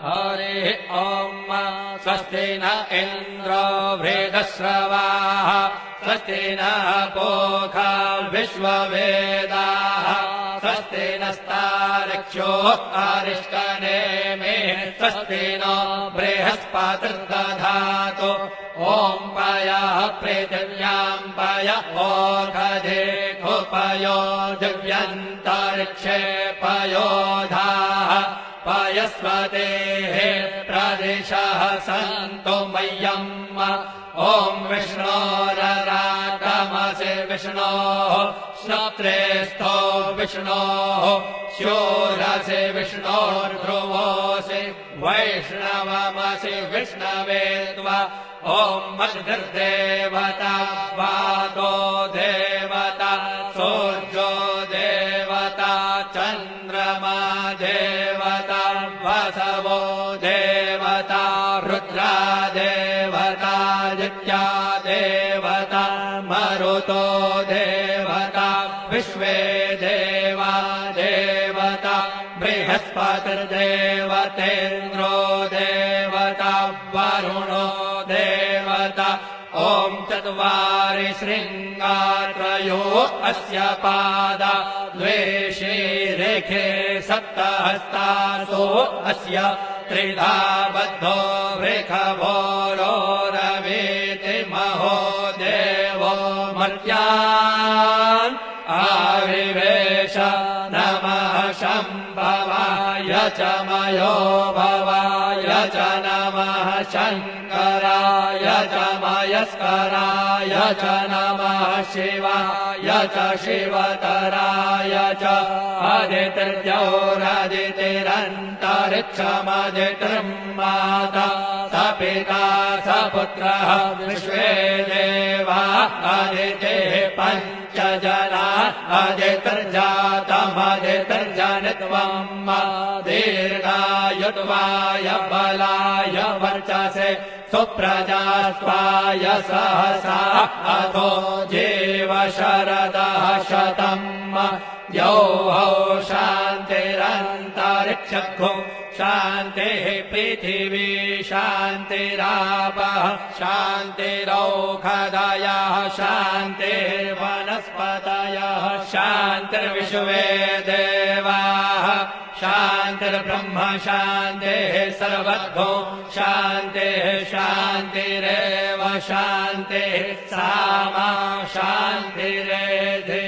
हरिः ॐ स्वस्ति न इन्द्रो वृद्धश्रवाः स्वस्ति नः पूषा विश्ववेदाः स्वस्ति नस्तार्क्ष्यो अरिष्टनेमिः स्वस्ति नो बृहस्पतिर्दधातु ॐ पयः पृथिव्यां पय ओषधेऽपयो दिव्यन्तरिक्षे पयोधाः पयस्वतेः प्रदिशः सन्तु मह्यम् ॐ विष्णोररागमसि विष्णोः श्रोत्रेस्थो विष्णोः शूरसि विष्णोर्ध्रुवोऽसि वैष्णवमसि विष्णवे त्वा ॐ मद्भिर्देवता वातो देवता सूर्यो देवता चन्द्रमा देवता वसवो देवता रुद्रा देवता नित्या देवता मरुतो देवता विश्वे देवा देवता बृहस्पतिर्देवतेन्द्रो देवता वरुणो देवता ॐ चत्वारि शृङ्गात्रयो अस्य पादा द्वे शीरेखे सप्तहस्तासो अस्य त्रिधा बद्धो वृषभो रवीति महो देवो मर्त्यान् आविवेश नमः शम्भवाय च मयो भवाय च नमः शङ्कराय च मयस्कराय च नमः शिवाय च शिवतराय च अदितिर्जौरदितिरन्तरिक्षमदितिर्माता स पिता स पुत्रः विश्वे देवा अदितिः पञ्च जना अदितिर्जातमदितिर्जनित्वम् दीर्घायुत्वाय बलाय वर्चसे सुप्रजास्वाय सहसा अथो जीव शरदः शतम् यौः शान्तिरन्तरिक्षो शान्तिः पृथिवी शान्तिरापः शान्तिरौषधयः शान्तिर्वनस्पतयः शान्तिर्विश्वे देवाः शान्तिर्ब्रह्म शान्तिः सर्वतो शान्तिः शान्तिरेव शान्तिः सामा शान्तिरेधि